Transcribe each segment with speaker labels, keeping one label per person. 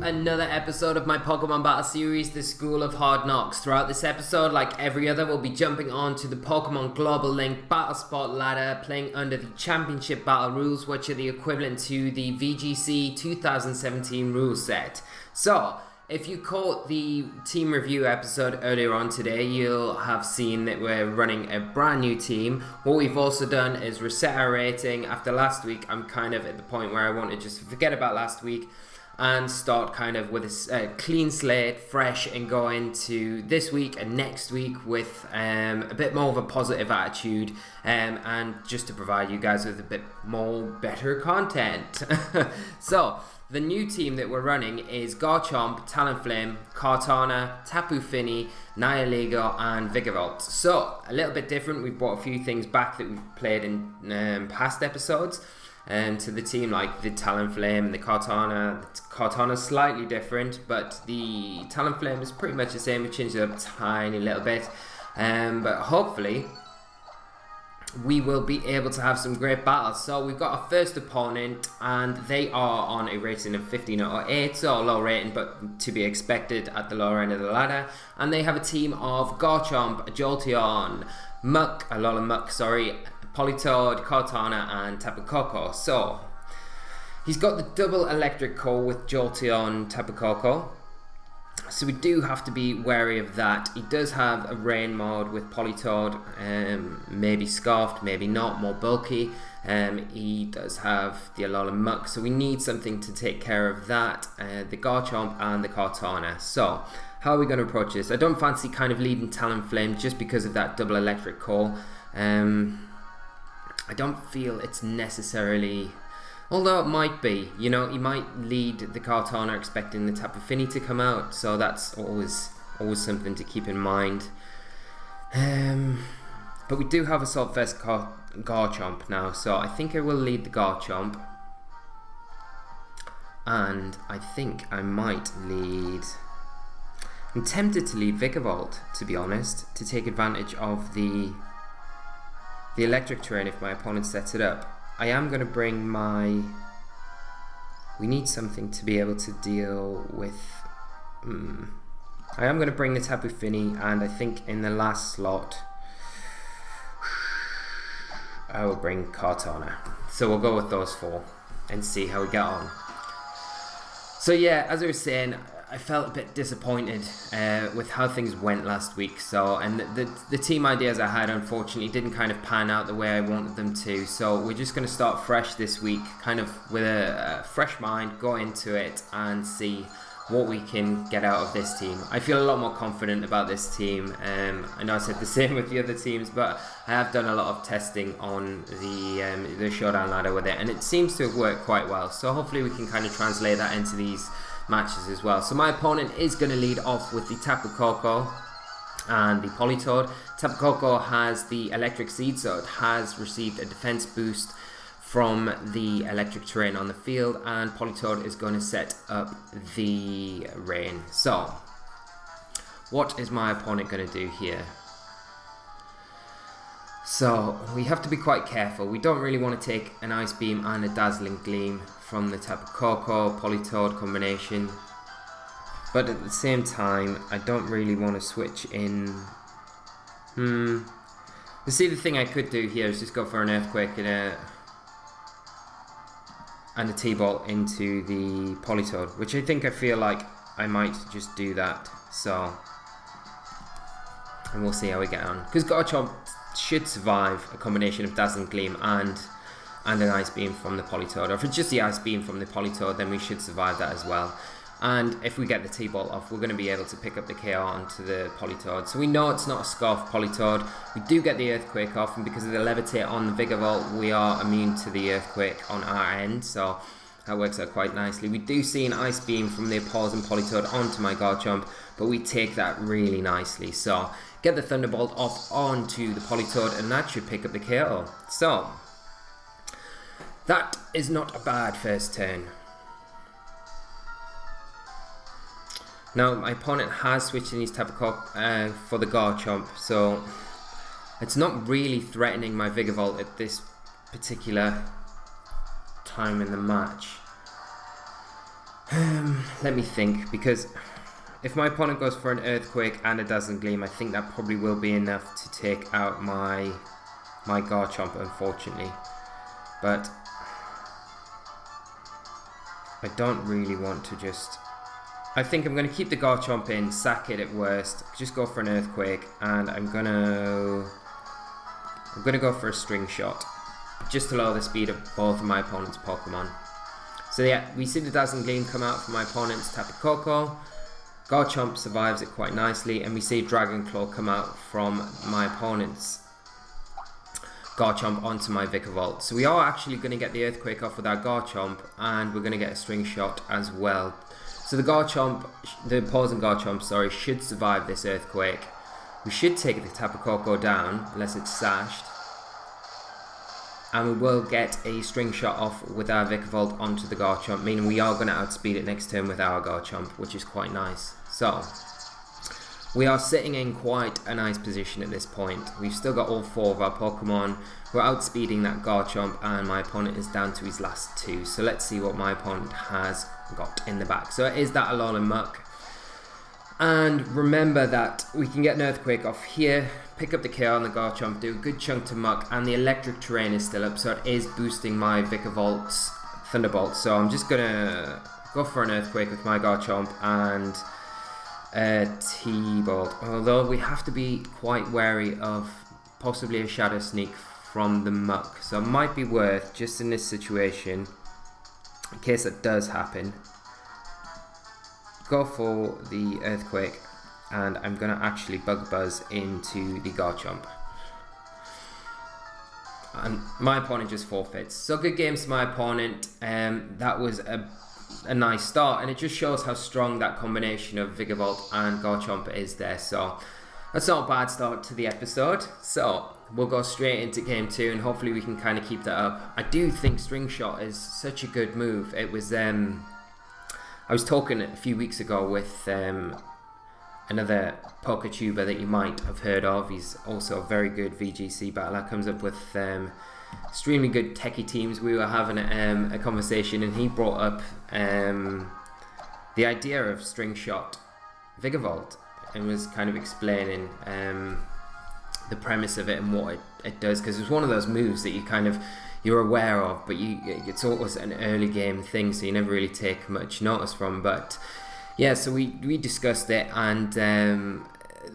Speaker 1: Another episode of my Pokemon Battle Series, The School of Hard Knocks. Throughout this episode, like every other, we'll be jumping on to the Pokemon Global Link Battle Spot ladder, playing under the Championship Battle rules, which are the equivalent to the VGC 2017 rule set. So, if you caught the team review episode earlier on today, you'll have seen that we're running a brand new team. What we've also done is reset our rating. After last week, I'm kind of at the point where I want to just forget about last week and start kind of with a clean slate, fresh, and go into this week and next week with a bit more of a positive attitude, and just to provide you guys with a bit more better content. So, the new team that we're running is Garchomp, Talonflame, Kartana, Tapu Fini, Nihilego, and Vikavolt. So, a little bit different. We've brought a few things back that we've played in past episodes to the team, like the Talonflame, the Kartana. The Kartana's slightly different, but the Talonflame is pretty much the same. We changed it up a tiny little bit, but hopefully we will be able to have some great battles. So we've got our first opponent, and they are on a rating of 15 or 8, so a low rating, but to be expected at the lower end of the ladder. And they have a team of Garchomp, Jolteon, Politoed, Kartana, and Tapu Koko. So, he's got the double electric core with Jolteon, Tapu Koko. So we do have to be wary of that. He does have a rain mode with Politoed, maybe Scarfed, maybe not, more bulky. He does have the Alolan Muck, so we need something to take care of that, the Garchomp and the Kartana. So, how are we going to approach this? I don't fancy kind of leading Talonflame just because of that double electric core. I don't feel it's necessarily, although it might be, you know, he might lead the Kartana expecting the Tapu Fini to come out, so that's always something to keep in mind. But we do have Assault Vest Garchomp now, so I think I will lead the Garchomp, and I think I might lead, I'm tempted to lead Vikavolt, to be honest, to take advantage of the electric terrain if my opponent sets it up. I am going to bring we need something to be able to deal with, I am going to bring the Tapu Fini, and I think in the last slot I will bring Kartana. So we'll go with those four and see how we get on. So yeah, as I was saying, I felt a bit disappointed with how things went last week. So, and the team ideas I had unfortunately didn't kind of pan out the way I wanted them to. So we're just going to start fresh this week, kind of with a fresh mind, go into it and see what we can get out of this team. I feel a lot more confident about this team. I know I said the same with the other teams, but I have done a lot of testing on the showdown ladder with it, and it seems to have worked quite well. So hopefully we can kind of translate that into these matches as well. So my opponent is going to lead off with the Tapu Koko and the Politoed. Tapu Koko has the electric seed, so it has received a defense boost from the electric terrain on the field, and Politoed is going to set up the rain. So what is my opponent going to do here? So we have to be quite careful. We don't really want to take an Ice Beam and a Dazzling Gleam from the Tapu Koko Politoed combination, but at the same time I don't really want to switch in. You see, the thing I could do here is just go for an Earthquake and a T-Bolt into the Politoed, which I feel like I might just do that. So, and we'll see how we get on, because Garchomp should survive a combination of Dazzling Gleam and an Ice Beam from the Politoed. Or if it's just the Ice Beam from the Politoed, then we should survive that as well. And if we get the T-Bolt off, we're going to be able to pick up the KO onto the Politoed. So we know it's not a Scarf Politoed. We do get the Earthquake off, and because of the Levitate on the Vikavolt, we are immune to the Earthquake on our end. So that works out quite nicely. We do see an Ice Beam from the opposing Politoed onto my Garchomp, but we take that really nicely. So get the Thunderbolt off onto the Politoed, and that should pick up the KO. So that is not a bad first turn. Now my opponent has switched in his Tapu Koko for the Garchomp, so it's not really threatening my Vikavolt at this particular time in the match. Let me think, because if my opponent goes for an Earthquake and a Dazzling Gleam, I think that probably will be enough to take out my Garchomp, unfortunately. But I don't really want to just... I think I'm going to keep the Garchomp in, sack it at worst, just go for an Earthquake, and I'm going to go for a String Shot, just to lower the speed of both of my opponent's Pokemon. So yeah, we see the Dazzling Gleam come out from my opponent's Tapu Koko. Garchomp survives it quite nicely, and we see Dragon Claw come out from my opponent's Garchomp onto my Vikavolt. So we are actually going to get the Earthquake off with our Garchomp, and we're going to get a String Shot as well. So the opposing Garchomp, sorry, should survive this Earthquake. We should take the Tapu Koko down, unless it's sashed. And we will get a String Shot off with our Vikavolt onto the Garchomp, meaning we are going to outspeed it next turn with our Garchomp, which is quite nice. So, we are sitting in quite a nice position at this point. We've still got all 4 of our Pokemon. We're outspeeding that Garchomp, and my opponent is down to his last 2. So let's see what my opponent has got in the back. So it is that Alolan Muck. And remember that we can get an Earthquake off here, pick up the KO on the Garchomp, do a good chunk to Muck, and the Electric Terrain is still up, so it is boosting my Vikavolt's Thunderbolt. So I'm just going to go for an Earthquake with my Garchomp and T-Bolt. Although we have to be quite wary of possibly a Shadow Sneak from the Muck. So it might be worth, just in this situation, in case it does happen, go for the Earthquake, and I'm going to actually Bug Buzz into the Garchomp. And my opponent just forfeits. So good games to my opponent. That was a nice start, and it just shows how strong that combination of Vikavolt and Garchomp is there. So that's not a bad start to the episode. So we'll go straight into game 2, and hopefully we can kind of keep that up. I do think String Shot is such a good move. It was I was talking a few weeks ago with another PokeTuber that you might have heard of. He's also a very good VGC battler, comes up with extremely good techie teams. We were having a conversation, and he brought up the idea of String Shot Vikavolt, and was kind of explaining the premise of it and what it does, because it's one of those moves that you're aware of, but it's always an early game thing, so you never really take much notice from. But yeah, so we discussed it, and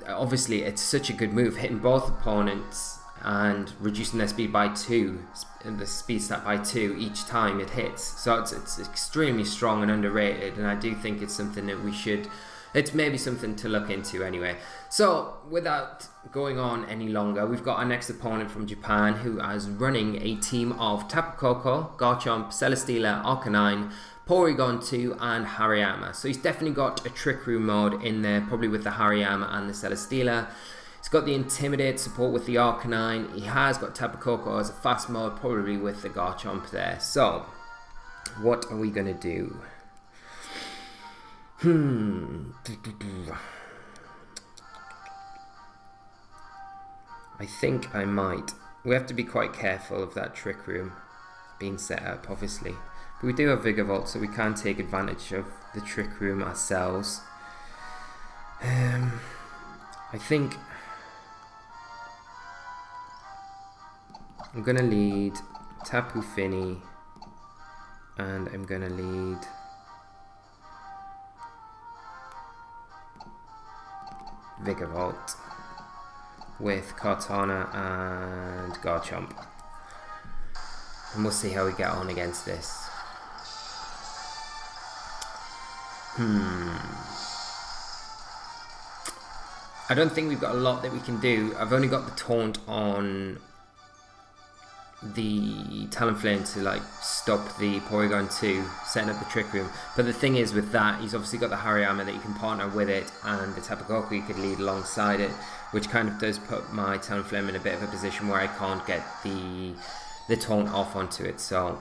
Speaker 1: obviously it's such a good move, hitting both opponents and reducing their speed by 2, the speed stat by 2 each time it hits. So it's extremely strong and underrated, and I do think it's something that it's maybe something to look into anyway. So without going on any longer, we've got our next opponent from Japan, who is running a team of Tapu Koko, Garchomp, Celesteela, Arcanine, Porygon 2 and Hariyama. So he's definitely got a Trick Room mode in there, probably with the Hariyama and the Celesteela. He's got the Intimidate support with the Arcanine. He has got Tapu Koko as a fast mode, probably with the Garchomp there. So what are we going to do? I think I might. We have to be quite careful of that Trick Room being set up, obviously. But we do have Vikavolt, so we can take advantage of the Trick Room ourselves. I think I'm going to lead Tapu Fini, and I'm going to lead Vikavolt with Kartana and Garchomp, and we'll see how we get on against this. I don't think we've got a lot that we can do. I've only got the taunt on the Talonflame to stop the Porygon 2 setting up the Trick Room. But the thing is with that, he's obviously got the Hariyama that you can partner with it, and the Tapu Koko you could lead alongside it, which kind of does put my Talonflame in a bit of a position where I can't get the taunt off onto it. So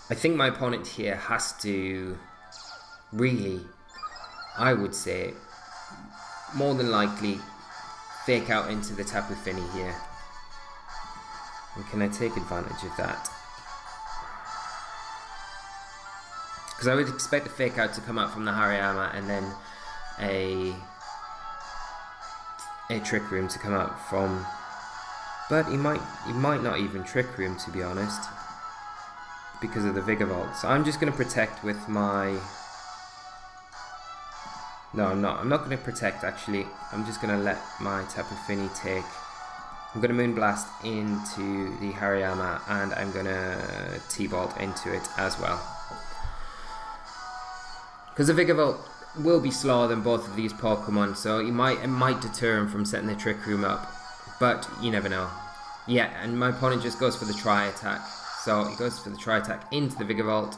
Speaker 1: I think my opponent here has to really, I would say, more than likely fake out into the Tapu Fini here. And can I take advantage of that? Because I would expect the fake out to come out from the Hariyama and then a Trick Room to come out from, but he might not even Trick Room, to be honest, because of the Vikavolt. So I'm just going to protect with my, no, I'm not going to protect actually. I'm just going to let my Tapu Fini take. I'm going to Moonblast into the Hariyama and I'm going to T-Bolt into it as well. Because the Vikavolt will be slower than both of these Pokemon, so it might deter him from setting the Trick Room up, but you never know. Yeah, and my opponent just goes for the Tri Attack, so he goes for the Tri Attack into the Vikavolt.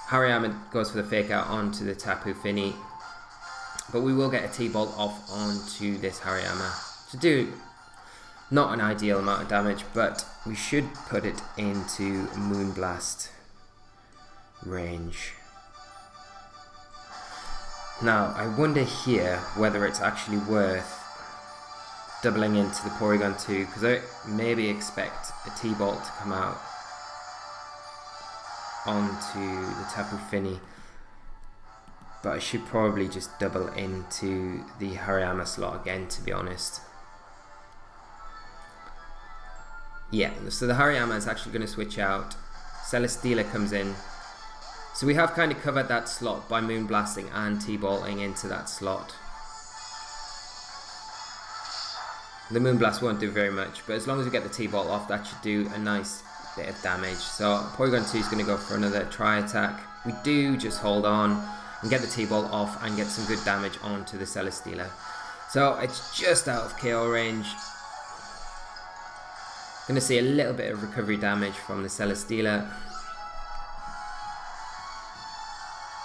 Speaker 1: Hariyama goes for the Fake Out onto the Tapu Fini, but we will get a T-Bolt off onto this Hariyama to do not an ideal amount of damage, but we should put it into Moonblast range. Now, I wonder here whether it's actually worth doubling into the Porygon 2, because I maybe expect a T-Bolt to come out onto the Tapu Fini, but I should probably just double into the Hariyama slot again, to be honest. Yeah, so the Hariyama is actually going to switch out. Celesteela comes in. So we have kind of covered that slot by Moonblasting and T-Bolting into that slot. The Moonblast won't do very much, but as long as we get the T-Bolt off, that should do a nice bit of damage. So Porygon 2 is going to go for another Tri-Attack. We do just hold on and get the T-Bolt off and get some good damage onto the Celesteela. So it's just out of KO range. Going to see a little bit of recovery damage from the Celesteela.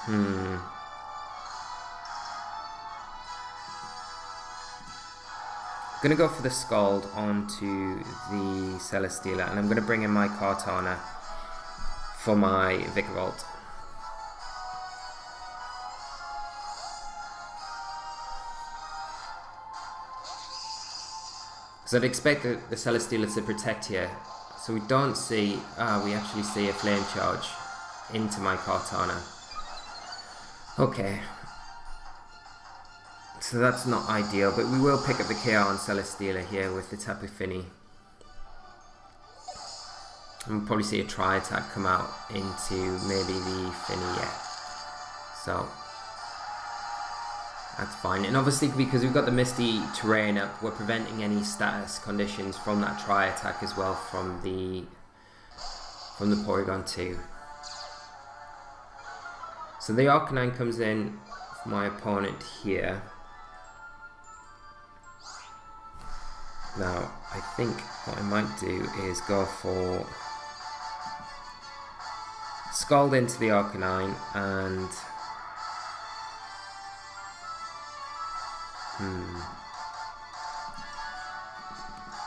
Speaker 1: I'm going to go for the Scald onto the Celesteela, and I'm going to bring in my Kartana for my Vikavolt. Because I'd expect the Celesteela to protect here, so we don't see, we actually see a Flame Charge into my Kartana. Okay, so that's not ideal, but we will pick up the KO on Celesteela here with the Tapu Fini. And we'll probably see a Tri-Attack come out into maybe the Fini, yeah. So, that's fine. And obviously because we've got the Misty Terrain up, we're preventing any status conditions from that Tri-Attack as well from the Porygon 2. So the Arcanine comes in for my opponent here. Now, I think what I might do is go for Scald into the Arcanine and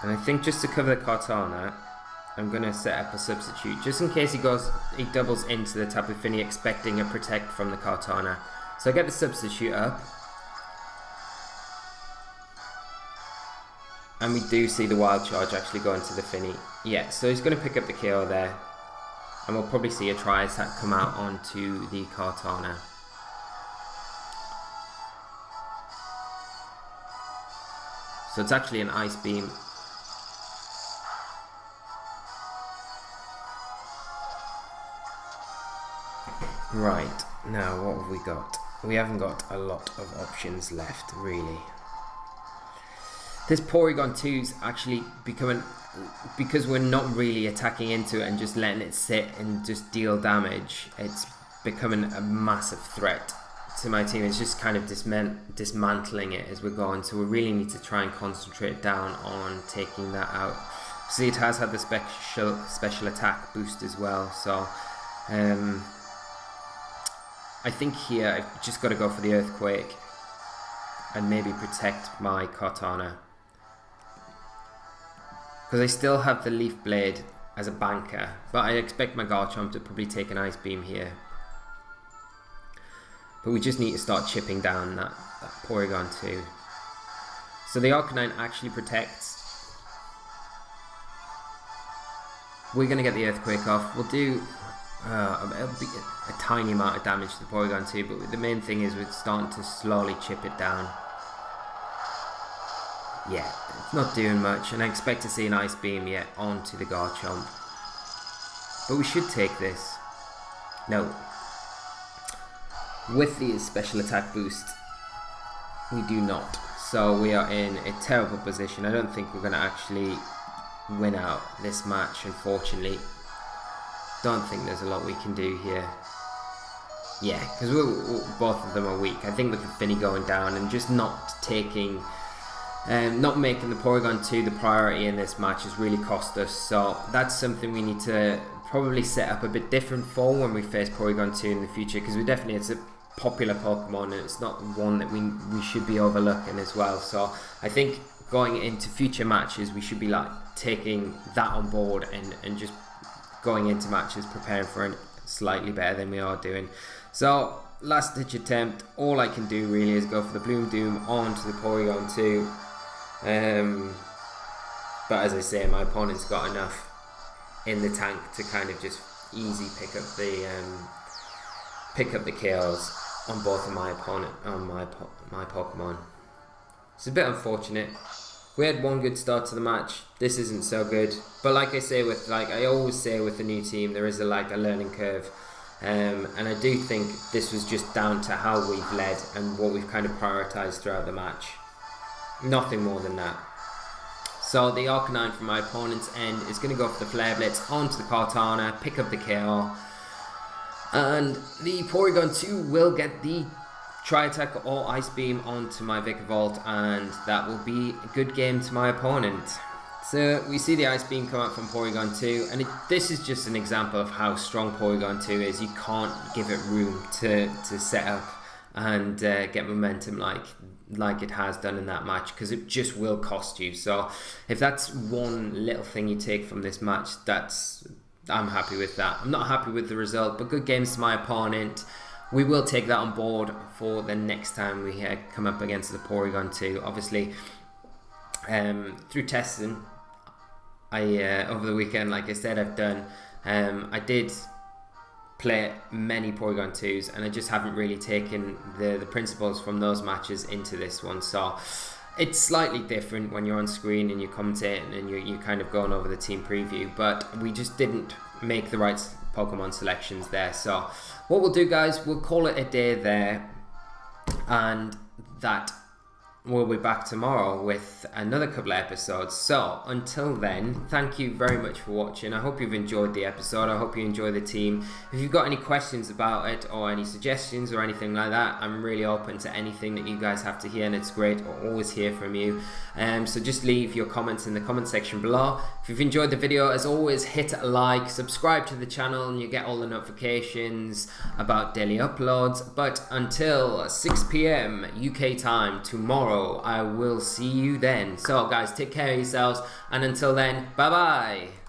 Speaker 1: and I think just to cover the Kartana, I'm going to set up a substitute just in case he doubles into the Tapu Fini expecting a protect from the Kartana. So I get the substitute up. And we do see the Wild Charge actually go into the Fini. Yeah, so he's going to pick up the KO there. And we'll probably see a Tri-Attack come out onto the Kartana. So it's actually an Ice Beam. Right, now what have we got? We haven't got a lot of options left, really. This Porygon 2's actually becoming, because we're not really attacking into it and just letting it sit and just deal damage, it's becoming a massive threat to my team. It's just kind of dismantling it as we're going, so we really need to try and concentrate down on taking that out. See, it has had the special attack boost as well, so I think here I've just got to go for the Earthquake and maybe protect my Kartana. Because I still have the Leaf Blade as a banker, but I expect my Garchomp to probably take an Ice Beam here. But we just need to start chipping down that Porygon 2. So the Arcanine actually protects. We're going to get the Earthquake off. We'll do it'll be a tiny amount of damage to the Porygon 2, but the main thing is we're starting to slowly chip it down. Yeah, it's not doing much, and I expect to see an Ice Beam yet onto the Garchomp. But we should take this. No. With the special attack boost, we do not. So we are in a terrible position. I don't think we're going to actually win out this match, unfortunately. Don't think there's a lot we can do here. Yeah, because both of them are weak. I think with the Finny going down and just not taking, not making the Porygon 2 the priority in this match has really cost us. So that's something we need to probably set up a bit different for when we face Porygon 2 in the future, because it's a popular Pokemon and it's not one that we should be overlooking as well. So I think going into future matches we should be like taking that on board and just going into matches preparing for it slightly better than we are doing. So last ditch attempt, all I can do really is go for the Bloom Doom onto the Porygon 2. But as I say, my opponent's got enough in the tank to kind of just easy pick up the KOs on both of my Pokemon. It's a bit unfortunate. We had one good start to the match. This isn't so good. But like I always say with the new team, there is a learning curve. And I do think this was just down to how we've led and what we've kind of prioritised throughout the match. Nothing more than that. So the Arcanine from my opponent's end is going to go for the Flare Blitz onto the Kartana, pick up the KO. And the Porygon 2 will get the Tri-Attack or Ice Beam onto my Vikavolt, and that will be a good game to my opponent. So we see the Ice Beam come out from Porygon 2, and this is just an example of how strong Porygon 2 is. You can't give it room to set up and get momentum like it has done in that match, because it just will cost you. So if that's one little thing you take from this match, I'm happy with that. I'm not happy with the result, but good games to my opponent. We will take that on board for the next time we come up against the Porygon 2. Obviously, through testing, over the weekend, like I said, I did play many Porygon 2s, and I just haven't really taken the principles from those matches into this one. So it's slightly different when you're on screen and you're commentating and you're kind of going over the team preview, but we just didn't make the right Pokemon selections there. So what we'll do, guys, we'll call it a day there, and that we'll be back tomorrow with another couple of episodes. So until then, thank you very much for watching. I hope you've enjoyed the episode. I hope you enjoy the team. If you've got any questions about it or any suggestions or anything like that, I'm really open to anything that you guys have to hear, and it's great to always hear from you. So just leave your comments in the comment section below. If you've enjoyed the video, as always, hit a like, subscribe to the channel, and you get all the notifications about daily uploads. But until 6 PM UK time tomorrow, I will see you then. So guys, take care of yourselves, and until then, bye bye.